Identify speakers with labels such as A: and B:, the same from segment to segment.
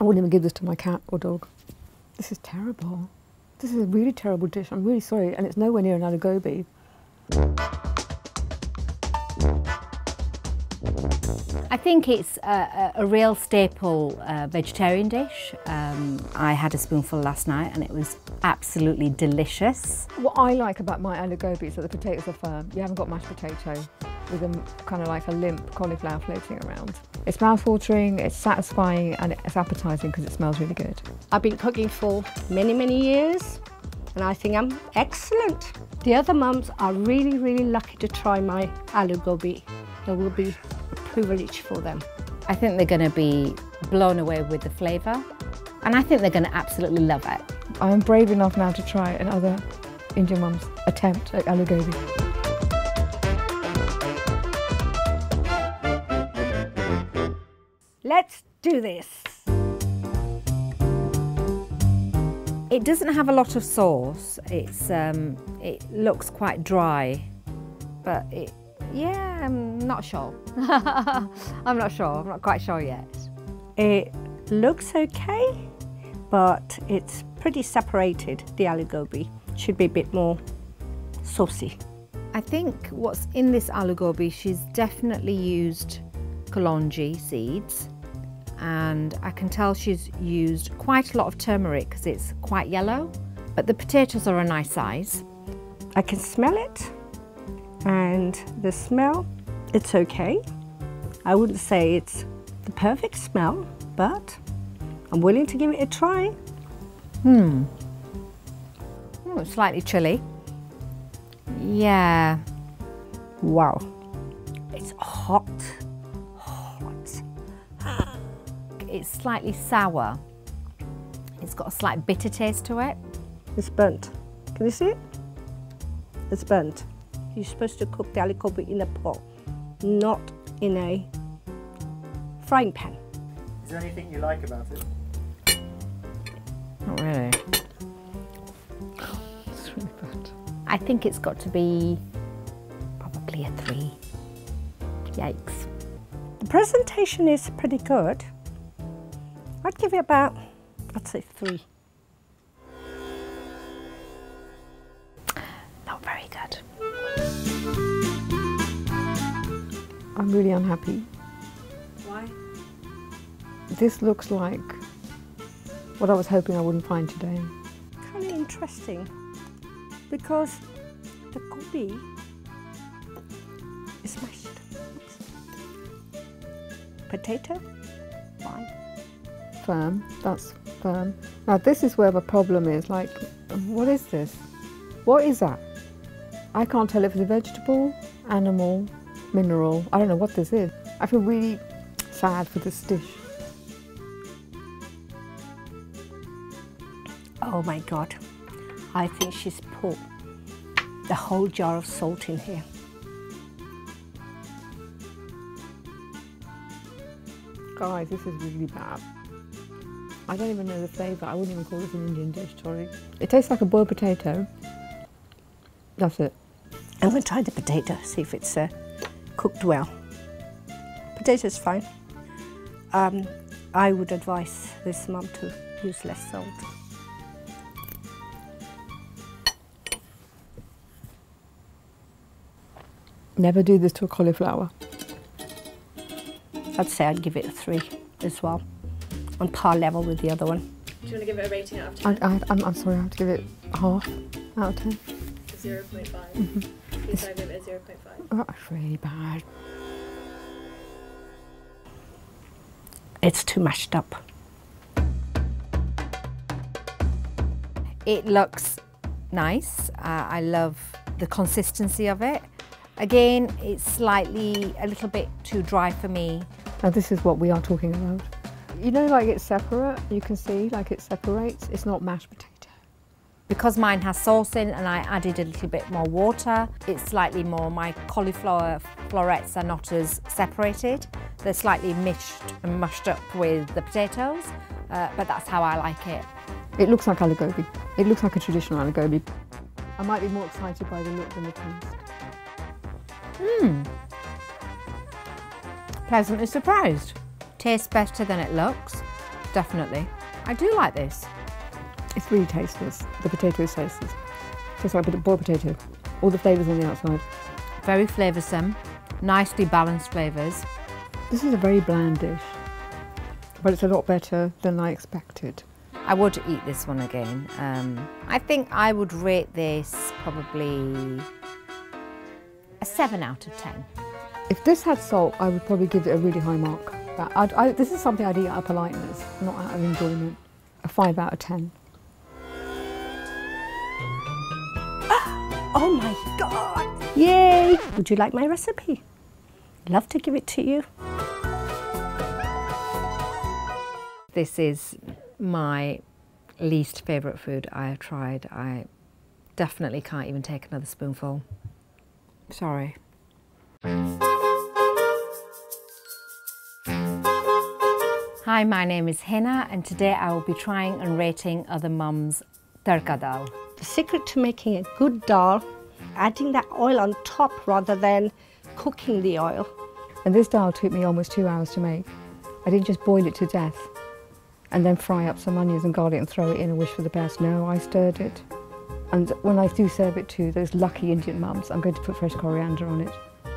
A: I wouldn't even give this to my cat or dog. This is terrible. This is a really terrible dish. I'm really sorry, and it's nowhere near an aloo gobi.
B: I think it's a real staple vegetarian dish. I had a spoonful last night and it was absolutely delicious.
A: What I like about my aloo gobi is that the potatoes are firm. You haven't got mashed potato with a kind of like a limp cauliflower floating around. It's mouth-watering, it's satisfying, and it's appetising because it smells really good.
C: I've been cooking for many, many years, and I think I'm excellent. The other mums are really, really lucky to try my aloo gobi. It will be a privilege for them.
B: I think they're going to be blown away with the flavour, and I think they're going to absolutely love it.
A: I'm brave enough now to try another Indian mum's attempt at aloo gobi.
C: Let's do this.
B: It doesn't have a lot of sauce. It looks quite dry, but yeah, I'm not sure. I'm not sure. I'm not quite sure yet.
C: It looks okay, but it's pretty separated, the aloo gobi. Should be a bit more saucy.
B: I think what's in this aloo gobi, she's definitely used kalonji seeds, and I can tell she's used quite a lot of turmeric because it's quite yellow, but the potatoes are a nice size.
C: I can smell it, and the smell, it's okay. I wouldn't say it's the perfect smell, but I'm willing to give it a try.
B: Oh, it's slightly chilly. Yeah.
C: Wow, it's hot.
B: It's slightly sour. It's got a slight bitter taste to it.
C: It's burnt. Can you see it? It's burnt. You're supposed to cook the aloo gobi in a pot, not in a frying pan.
D: Is there anything you like about it?
B: Not really.
A: It's really bad.
B: I think it's got to be probably a 3. Yikes.
C: The presentation is pretty good. I'd give it about, I'd say 3.
B: Not very good.
A: I'm really unhappy.
B: Why?
A: This looks like what I was hoping I wouldn't find today.
C: Kind of interesting, because the gobi is mashed. Potato, fine.
A: Firm, that's firm. Now this is where the problem is, like, what is this? What is that? I can't tell if it's a vegetable, animal, mineral. I don't know what this is. I feel really sad for this dish.
C: Oh my God, I think she's put the whole jar of salt in here.
A: Guys, this is really bad. I don't even know the flavour. I wouldn't even call this an Indian dish, sorry. It tastes like a boiled potato. That's it.
C: I'm going to try the potato, see if it's cooked well. Potato's fine. I would advise this mum to use less salt.
A: Never do this to a cauliflower.
C: I'd say I'd give it a 3 as well, on par level with the other one.
E: Do you want to give it a rating out of 10?
A: I'm sorry, I have to give it half out of 10.
E: 0.5. Please I give it a 0.5.
A: Oh, that's really bad.
C: It's too mashed up.
B: It looks nice. I love the consistency of it. Again, it's slightly a little bit too dry for me.
A: Now this is what we are talking about. You know, like it's separate, you can see, like it separates. It's not mashed potato.
B: Because mine has sauce in and I added a little bit more water, it's slightly more, my cauliflower florets are not as separated. They're slightly mixed and mushed up with the potatoes, but that's how I like it.
A: It looks like aloo gobi. It looks like a traditional aloo gobi. I might be more excited by the look than the taste.
B: Pleasantly surprised. Tastes better than it looks. definitely. I do like this.
A: It's really tasteless. The potato is tasteless. Tastes like a boiled potato. All the flavours on the outside.
B: Very flavoursome, nicely balanced flavours.
A: This is a very bland dish, but it's a lot better than I expected.
B: I would eat this one again. I think I would rate this probably a 7 out of 10.
A: If this had salt, I would probably give it a really high mark. But this is something I'd eat out of politeness, not out of enjoyment. A 5 out of 10.
C: Oh my God! Yay! Would you like my recipe? Love to give it to you.
B: This is my least favourite food I have tried. I definitely can't even take another spoonful. Sorry. Hi, my name is Hina and today I will be trying and rating other mums' tarka dal.
C: The secret to making a good dal, adding that oil on top rather than cooking the oil.
A: And this dal took me almost 2 hours to make. I didn't just boil it to death and then fry up some onions and garlic and throw it in and wish for the best. No, I stirred it. And when I do serve it to those lucky Indian mums, I'm going to put fresh coriander on it.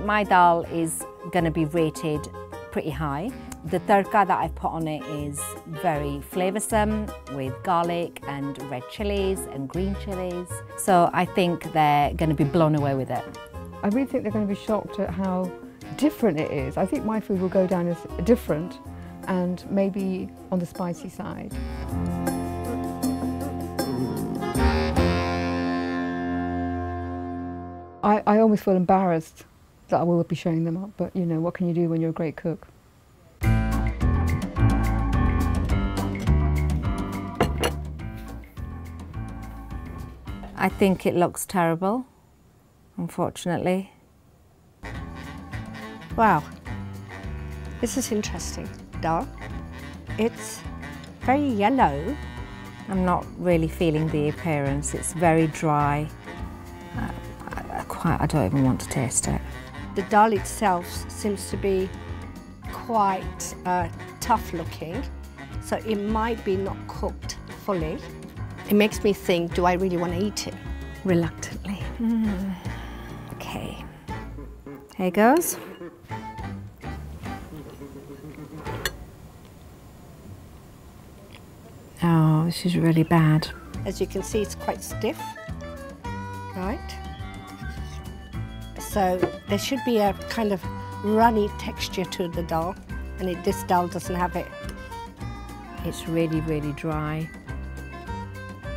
B: My dal is going to be rated pretty high. The tarka that I've put on it is very flavoursome with garlic and red chillies and green chillies. So I think they're going to be blown away with it.
A: I really think they're going to be shocked at how different it is. I think my food will go down as different and maybe on the spicy side. I almost feel embarrassed that I will be showing them up, but you know, what can you do when you're a great cook?
B: I think it looks terrible, unfortunately.
C: Wow, this is interesting dal. It's very yellow.
B: I'm not really feeling the appearance. It's very dry. I don't even want to taste it.
C: The dal itself seems to be quite tough looking, so it might be not cooked fully. It makes me think, do I really want to eat it?
B: Reluctantly. Okay, here goes. Oh, this is really bad.
C: As you can see, it's quite stiff, right? So there should be a kind of runny texture to the dal, and this dal doesn't have it.
B: It's really, really dry.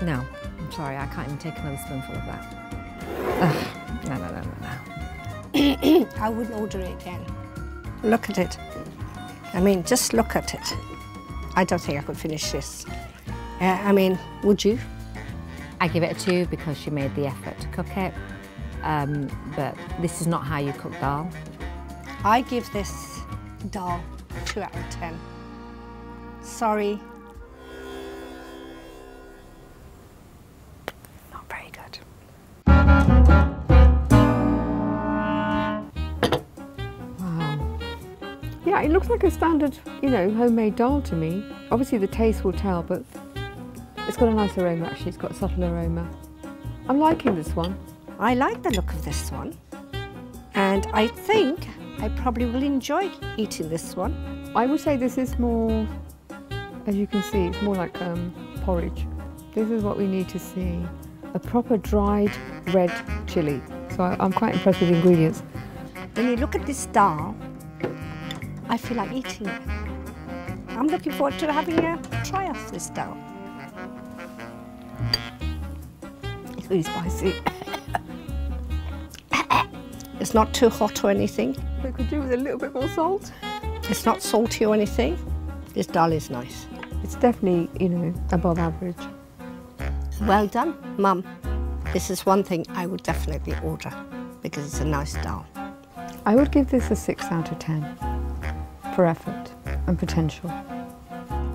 B: No, I'm sorry, I can't even take another spoonful of that. Ugh, no.
C: I wouldn't order it again. Look at it. I mean, just look at it. I don't think I could finish this. I mean, would you?
B: I give it a 2 because she made the effort to cook it. But this is not how you cook dal.
C: I give this dal 2 out of 10. Sorry.
B: Not very good.
A: Wow. Yeah, it looks like a standard, you know, homemade dal to me. Obviously the taste will tell, but it's got a nice aroma actually. It's got a subtle aroma. I'm liking this one.
C: I like the look of this one, and I think I probably will enjoy eating this one.
A: I would say this is more, as you can see, it's more like porridge. This is what we need to see. A proper dried red chilli. So I'm quite impressed with the ingredients.
C: When you look at this dal, I feel like eating it. I'm looking forward to having a try of this dal.
A: It's really spicy.
C: It's not too hot or anything.
A: It could do with a little bit more salt.
C: It's not salty or anything. This dal is nice.
A: It's definitely, you know, above average.
C: Well done, Mum. This is one thing I would definitely order because it's a nice dal.
A: I would give this a 6 out of 10 for effort and potential.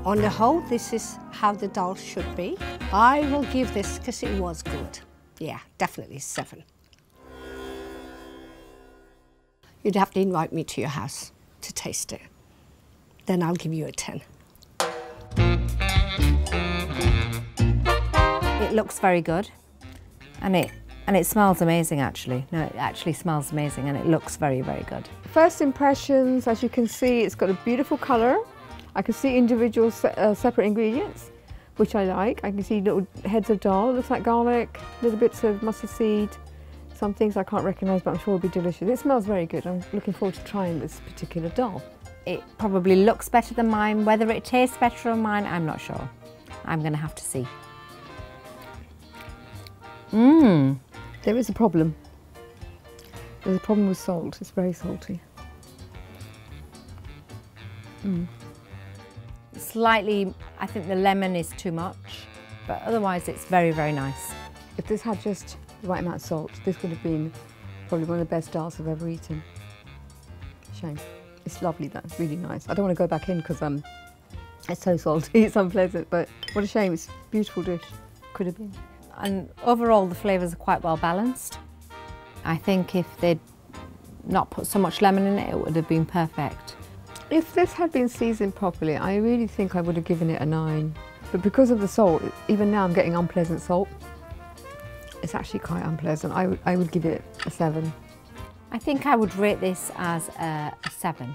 C: On the whole, this is how the dal should be. I will give this, because it was good. Yeah, definitely 7. You'd have to invite me to your house to taste it. Then I'll give you a 10.
B: It looks very good, and it smells amazing actually. No, it actually smells amazing and it looks very, very good.
A: First impressions, as you can see, it's got a beautiful colour. I can see individual separate ingredients, which I like. I can see little heads of dal, looks like garlic, little bits of mustard seed, some things I can't recognise, but I'm sure it'll be delicious. It smells very good. I'm looking forward to trying this particular dal.
B: It probably looks better than mine. Whether it tastes better than mine, I'm not sure. I'm going to have to see.
A: There is a problem. There's a problem with salt. It's very salty.
B: Slightly, I think the lemon is too much, but otherwise it's very, very nice.
A: If this had just the right amount of salt, this would have been probably one of the best dals I've ever eaten. Shame. It's lovely though, really nice. I don't want to go back in because it's so salty, it's unpleasant, but what a shame, it's a beautiful dish. Could have been.
B: And overall the flavours are quite well balanced. I think if they'd not put so much lemon in it, it would have been perfect.
A: If this had been seasoned properly, I really think I would have given it a 9. But because of the salt, even now I'm getting unpleasant salt. It's actually quite unpleasant. I would give it a 7.
B: I think I would rate this as a 7.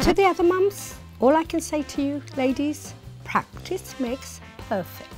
C: To the other mums, all I can say to you, ladies, practice makes perfect.